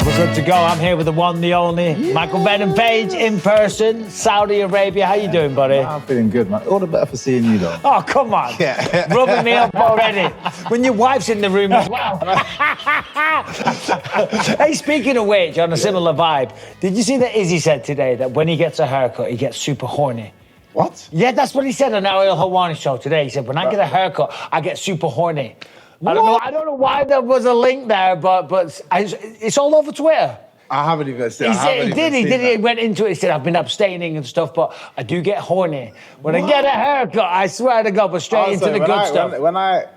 We're good to go. I'm here with the one, the only, Michael Venom Page in person, Saudi Arabia. How you doing, buddy? I'm feeling good, man. All the better for seeing you, though. Oh, come on. Yeah. Rubbing me up already. When your wife's in the room as well. Hey, speaking of which, on a similar vibe, did you see that Izzy said today that when he gets a haircut, he gets super horny? What? Yeah, that's what he said on our Hawani show today. He said, when I get a haircut, I get super horny. I don't know why there was a link there, but it's all over Twitter. I haven't even seen He went into it. He said, I've been abstaining and stuff, but I do get horny. When I get a haircut, I swear to God, but straight into the good stuff. When I'm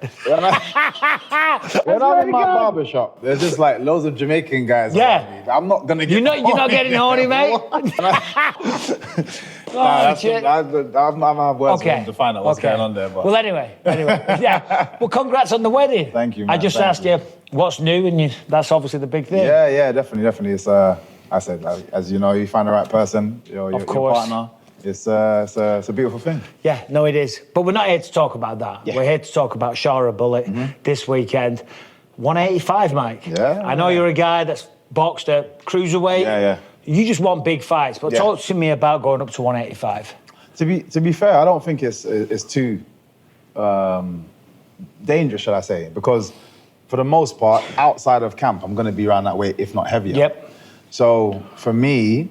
in my barbershop, there's just like loads of Jamaican guys around me. I'm not going to get You're not getting horny, mate? Shit. I don't have words for him to find out what's going on there. But. Well, anyway, yeah. Well, congrats on the wedding. Thank you, man. I just asked you what's new, and that's obviously the big thing. Yeah, definitely. It's I said, as you know, you find the right person, your partner. It's a beautiful thing. Yeah, no, it is. But we're not here to talk about that. Yeah. We're here to talk about Shara Bullet this weekend. 185, Mike. Yeah. I know you're a guy that's boxed at cruiserweight. Yeah. You just want big fights, but talk to me about going up to 185. To be fair, I don't think it's too dangerous, shall I say? Because for the most part, outside of camp, I'm going to be around that weight, if not heavier. Yep. So for me,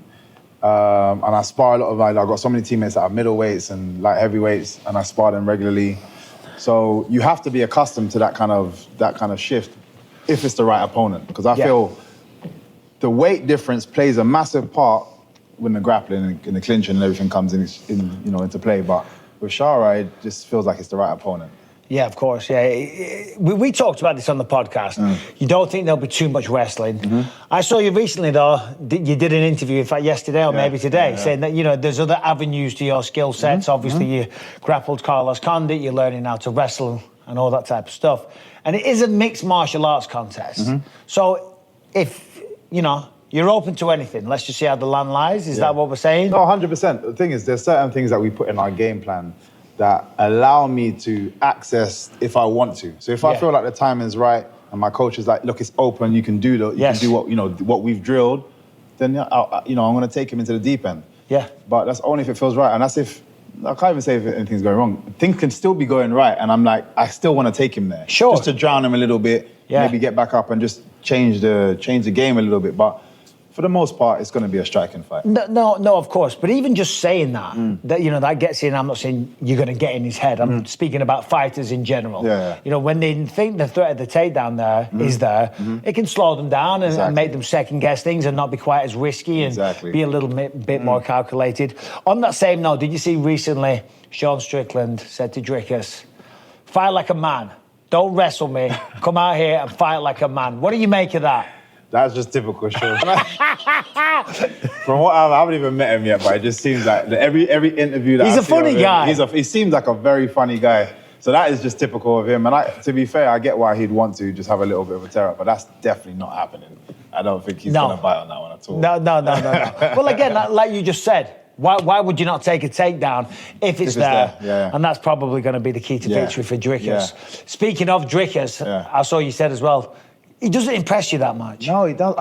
and I spar a lot of, I've got so many teammates that are middleweights and light heavyweights, and I spar them regularly. So you have to be accustomed to that kind of shift if it's the right opponent, because I feel the weight difference plays a massive part when the grappling and the clinching and everything comes into play. But with Shara, it just feels like it's the right opponent. Yeah, of course, yeah. We talked about this on the podcast. You don't think there'll be too much wrestling. I saw you recently, though, you did an interview, in fact, yesterday or maybe today, saying that, there's other avenues to your skill sets. Obviously, you grappled Carlos Condit, you're learning how to wrestle and all that type of stuff. And it is a mixed martial arts contest. So if, you're open to anything, let's just see how the land lies. Is that what we're saying? No, 100%. The thing is, there's certain things that we put in our game plan that allow me to access if I want to. So if I feel like the timing's right and my coach is like, look, it's open, you can do can do what we've drilled, then I'm going to take him into the deep end. Yeah. But that's only if it feels right, and that's if I can't even say if anything's going wrong. Things can still be going right, and I'm like, I still want to take him there. Sure. Just to drown him a little bit, maybe get back up and just change the game a little bit. But for the most part, it's going to be a striking fight. No, of course. But even just saying that, that gets in. I'm not saying you're going to get in his head. I'm speaking about fighters in general. Yeah. When they think the threat of the takedown there is there, it can slow them down and make them second guess things and not be quite as risky and be a little bit more calculated. On that same note, did you see recently Sean Strickland said to Dricus, fight like a man. Don't wrestle me. Come out here and fight like a man. What do you make of that? That's just typical Sean. From what I haven't even met him yet, but it just seems like every interview that he's a funny guy. He seems like a very funny guy. So that is just typical of him. And to be fair, I get why he'd want to just have a little bit of a tear up, but that's definitely not happening. I don't think he's going to bite on that one at all. No. Well, again, like you just said, why would you not take a takedown if it's there? Yeah. And that's probably going to be the key to victory for Dricus. Yeah. Speaking of Dricus, I saw you said as well, he doesn't impress you that much. No, he does.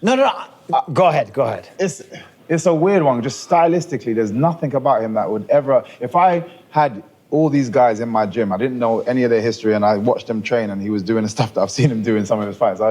No. Go ahead. It's a weird one. Just stylistically, there's nothing about him that would ever. If I had all these guys in my gym, I didn't know any of their history, and I watched them train, and he was doing the stuff that I've seen him do in some of his fights,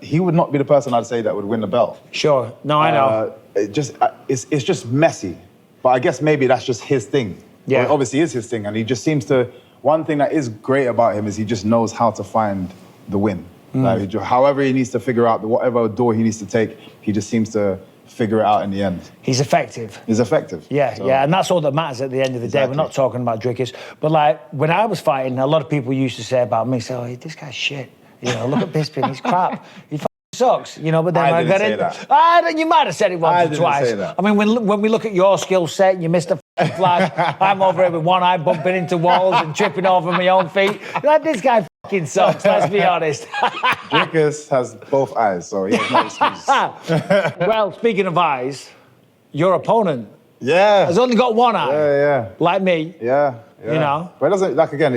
he would not be the person I'd say that would win the belt. Sure. No, I know. It's just messy. But I guess maybe that's just his thing. Yeah. Well, it obviously is his thing, and he just seems to. One thing that is great about him is he just knows how to find the win. Like, however he needs to figure out, whatever door he needs to take, he just seems to figure it out in the end. He's effective. Yeah, and that's all that matters at the end of the day. We're not talking about Dricus. But like, when I was fighting, a lot of people used to say about me, oh, this guy's shit. Look at Bisping, he's crap. He sucks, but then I didn't say that. You might have said it once or twice. Say that. I mean, when we look at your skill set, you missed a flash. I'm over here with one eye bumping into walls and tripping over my own feet. This guy fucking sucks, let's be honest. Dricus has both eyes, so he has no excuse. Well, speaking of eyes, your opponent has only got one eye. Yeah. Like me. Yeah. But it doesn't, again,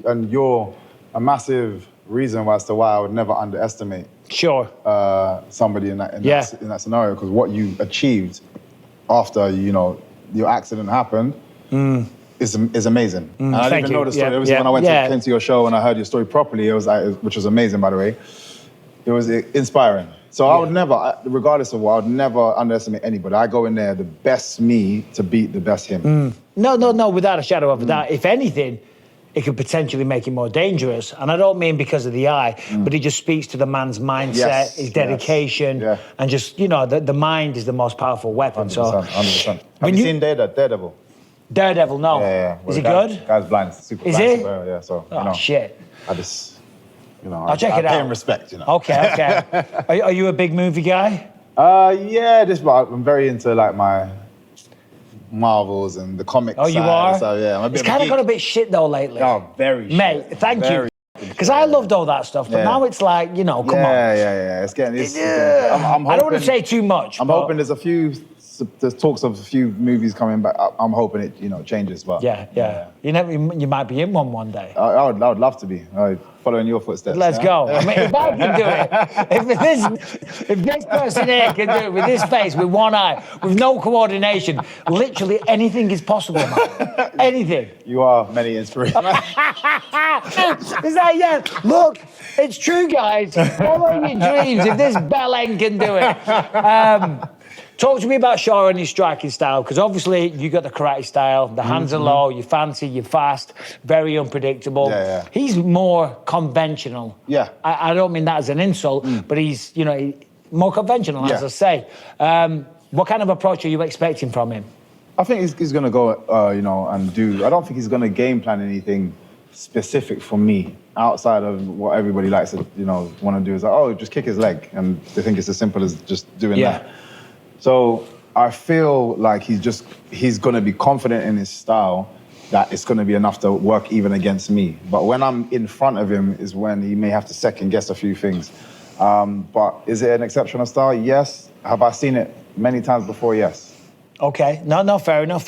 and you're a massive reason as to why I would never underestimate somebody in that scenario, because what you achieved after your accident happened is amazing. And I didn't even know the story. Obviously, when I came to your show and I heard your story properly, it was like, which was amazing, by the way. It was inspiring. So I would never, regardless of what, I would never underestimate anybody. I go in there the best me to beat the best him. No, without a shadow of a doubt. If anything, it could potentially make him more dangerous. And I don't mean because of the eye, but it just speaks to the man's mindset, his dedication, and just, the mind is the most powerful weapon. 100%, so, 100%. Have you seen Daredevil? Daredevil, no. Yeah. Is it good? Guy's blind. Super is blind, he? Yeah, so, shit. I just, I'll check it out. I pay him respect, Okay. Are you a big movie guy? Yeah, I'm very into like my Marvels and the comics. Oh, you are? So yeah, I'm a bit It's kind of got a bit shit though lately. Oh, very shit. Mate, thank you. Because I loved all that stuff, but now it's like, come on. Yeah. It's getting. I'm hoping, I don't want to say too much. I'm hoping there's talks of a few movies coming back. I'm hoping it, changes. But yeah. You might be in one day. I would love to be. Following your footsteps. Let's go. I mean, if I can do it, if this person here can do it with this face, with one eye, with no coordination, literally anything is possible, man. Anything. You are many inspirations. Is that, look, it's true, guys. Follow your dreams. If this bellend can do it. Talk to me about Shara and his striking style, because obviously you got the karate style, the hands are low, you're fancy, you're fast, very unpredictable. Yeah. He's more conventional. Yeah. I don't mean that as an insult, but he's, more conventional, as I say. What kind of approach are you expecting from him? I think he's going to go, and do. I don't think he's going to game plan anything specific for me outside of what everybody likes to, want to do. Is like, just kick his leg, and they think it's as simple as just doing that. So I feel like he's going to be confident in his style that it's going to be enough to work even against me. But when I'm in front of him is when he may have to second guess a few things. But is it an exceptional style? Yes. Have I seen it many times before? Yes. Okay. No, fair enough.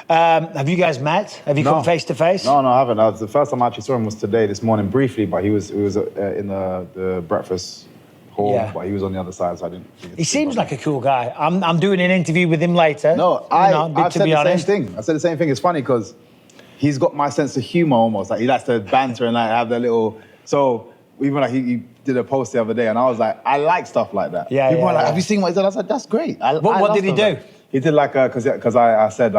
Have you guys met? Have you come face to face? No, I haven't. The first time I actually saw him was this morning, briefly, but he was in the breakfast hall, but he was on the other side, so I didn't. He seems like a cool guy. I'm doing an interview with him later. No, I've said the same thing. I said the same thing. It's funny because he's got my sense of humor almost. Like he likes to banter and like have the little. So even like he did a post the other day, and I was like, I like stuff like that. People were like, have you seen what he did? I said, that's great. What did he do? He did like because I said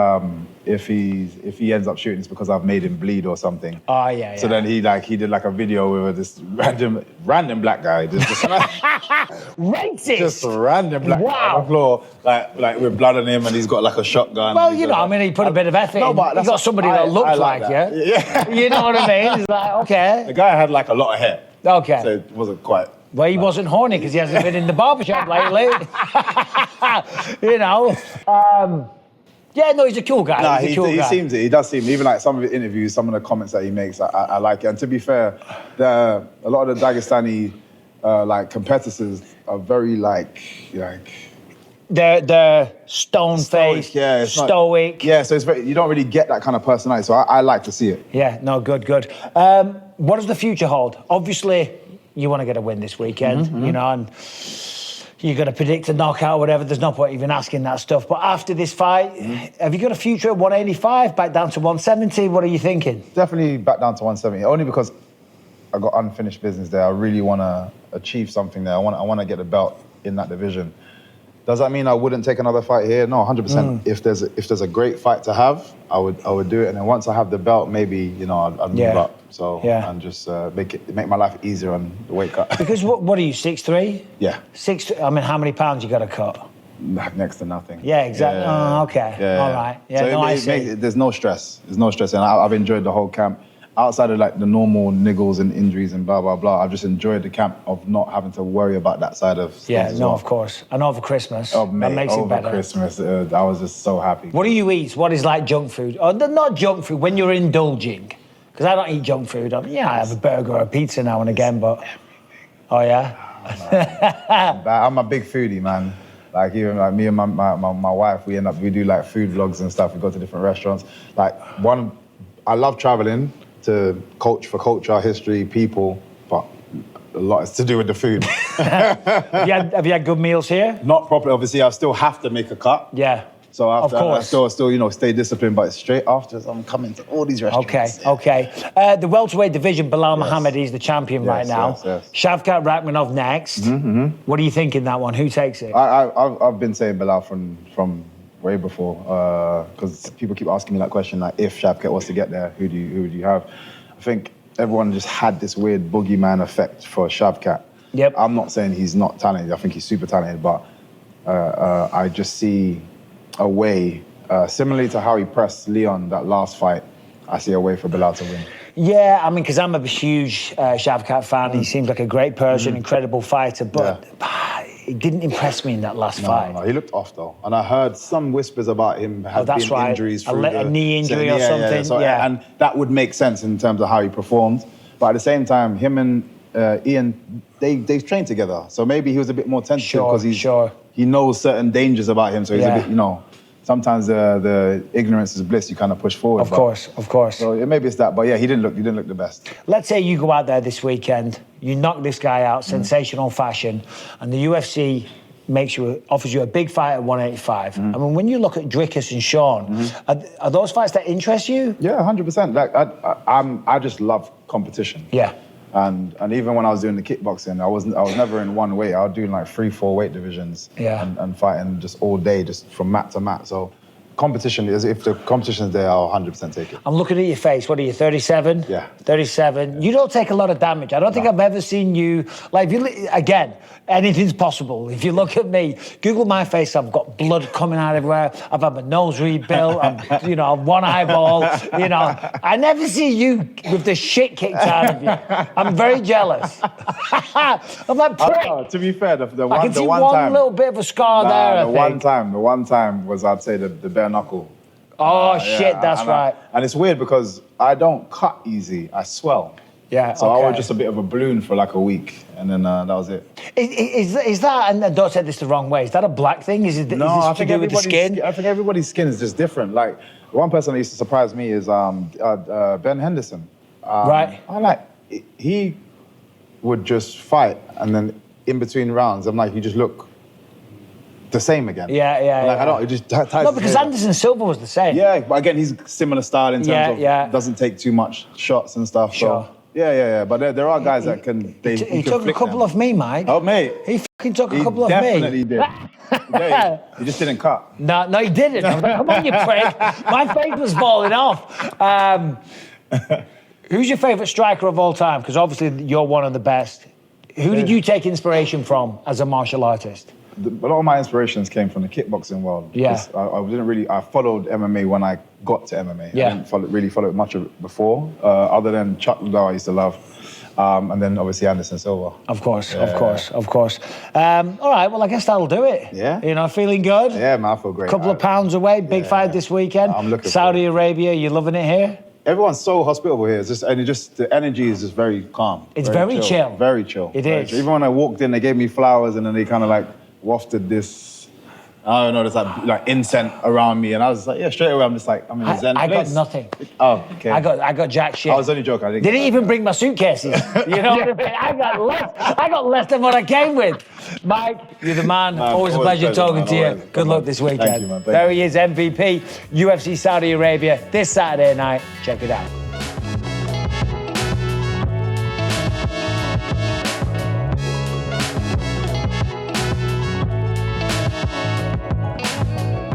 if he ends up shooting, it's because I've made him bleed or something. Oh yeah. So then he did like a video with this random black guy, just racist, just a random black guy on the floor, like with blood on him, and he's got like a shotgun. Well, he put a bit of effort in. He got somebody that looked like you. Yeah. You know what I mean? It's like, okay. The guy had like a lot of hair. Okay. So it wasn't quite. Well, he wasn't horny because he hasn't been in the barbershop lately. He's a cool guy. He does seem, even like some of his interviews, some of the comments that he makes, I like it. And to be fair, a lot of the Dagestani competitors are very they're stone-faced, stoic. So it's you don't really get that kind of personality. So I like to see it. Yeah, no, good. What does the future hold? Obviously, you want to get a win this weekend, and you're going to predict a knockout or whatever. There's no point even asking that stuff. But after this fight, have you got a future at 185, back down to 170? What are you thinking? Definitely back down to 170, only because I got unfinished business there. I really want to achieve something there. I want to get a belt in that division. Does that mean I wouldn't take another fight here? No, 100%. If there's a great fight to have, I would do it. And then once I have the belt, maybe I'd move up. So and just make my life easier on the weight cut. Because what are you, 6'3"? Yeah. I mean, how many pounds you got to cut? Next to nothing. Yeah, exactly. Yeah. Oh, okay. Yeah. All right. Yeah, so there's no stress. And I've enjoyed the whole camp. Outside of like the normal niggles and injuries and blah, blah, blah, I've just enjoyed the camp of not having to worry about that side of things. Yeah, of course. And over Christmas, that makes it better. Over Christmas, I was just so happy. What do you eat? What is like junk food? Or not junk food, when you're indulging. Because I don't eat junk food. I have a burger or a pizza now and again, but... Oh, yeah? I'm a big foodie, man. Like even like me and my wife, we do like food vlogs and stuff. We go to different restaurants. I love traveling to coach for culture, history, people, but a lot is to do with the food. Have you had good meals here? Not properly, obviously. I still have to make a cut. Yeah. So after, of course. I still, stay disciplined, but straight after, I'm coming to all these restaurants. Okay. The welterweight division, Belal Muhammad, he's the champion right now. Yes. Shavkat Rakhmonov next. Mm-hmm. What do you think in that one? Who takes it? I've been saying Belal from way before, because people keep asking me that question, like if Shavkat was to get there, who do you have? I think everyone just had this weird boogeyman effect for Shavkat. Yep. I'm not saying he's not talented. I think he's super talented, but I just see a way, similarly to how he pressed Leon that last fight, I see a way for Belal to win. Yeah, I mean, because I'm a huge Shavkat fan. He seems like a great person, incredible fighter, but it didn't impress me in that last fight. No, he looked off though. And I heard some whispers about him having injuries through a knee injury or something. And that would make sense in terms of how he performed. But at the same time, him and Ian, they've trained together. So maybe he was a bit more tentative because he knows certain dangers about him. So he's a bit, sometimes the ignorance is bliss. You kind of push forward. Of course. So maybe it's that. But yeah, he didn't look the best. Let's say you go out there this weekend, you knock this guy out, sensational fashion, and the UFC offers you a big fight at 185. I mean, when you look at Dricus and Sean, are those fights that interest you? Yeah, 100%. Like I just love competition. Yeah. And even when I was doing the kickboxing, I was never in one weight. I was doing like 3-4 weight divisions and fighting just all day, just from mat to mat. So competition is, if the competition's there, I'll 100% take it. I'm looking at your face. What are you, 37? Yeah. 37. You don't take a lot of damage. I don't think I've ever seen you, like, again, anything's possible. If you look at me, Google my face, I've got blood coming out everywhere. I've had my nose rebuilt. I'm one eyeball. I never see you with the shit kicked out of you. I'm very jealous. I'm like, prick. To be fair, the one I can see one one time, little bit of a scar there, the one time was, I'd say, the bare knuckle. Oh, shit, that's right. And it's weird because I don't cut easy, I swell. Yeah, so I was just a bit of a balloon for like a week, and then that was it. Is that, and don't say this the wrong way, is that a black thing? Is this to do with the skin? I think everybody's skin is just different. Like, one person that used to surprise me is Ben Henderson. Right. He would just fight, and then in between rounds, I'm like, you just look the same again. I don't, it just ties No, because Anderson Silva was the same. Yeah, but again, he's similar style in terms of doesn't take too much shots and stuff. Sure. So, yeah. But there are guys that can. He took a couple off me, Mike. Oh, mate. He fucking took a couple off me. Definitely did. He just didn't cut. No, he didn't. I was like, come on, you prick. My face was falling off. Who's your favourite striker of all time? Because obviously you're one of the best. Who did you take inspiration from as a martial artist? A lot of my inspirations came from the kickboxing world. Yeah. I followed MMA when I got to MMA. Yeah. I didn't really follow it much before, other than Chuck Liddell I used to love. And then obviously Anderson Silva. Of course. All right, well, I guess that'll do it. Yeah. Feeling good? Yeah, man, I feel great. Couple of pounds away, big fight this weekend. I'm looking Saudi Arabia, you loving it here? Everyone's so hospitable here. The energy is just very calm. It's very chill. Very chill. It is. Chill. Even when I walked in, they gave me flowers, and then they kind of like wafted this, I don't know, there's like incense around me, and I was like, yeah, straight away, I'm just like, I'm in a zen place. I got nothing. Oh, okay. I got jack shit. I was only joking. They didn't even bring my suitcases. You know what I mean? I got less than what I came with. Mike, you're the man. Always a pleasure talking to you. Good luck this weekend. Thank you, man. There he is, MVP, UFC Saudi Arabia, this Saturday night. Check it out.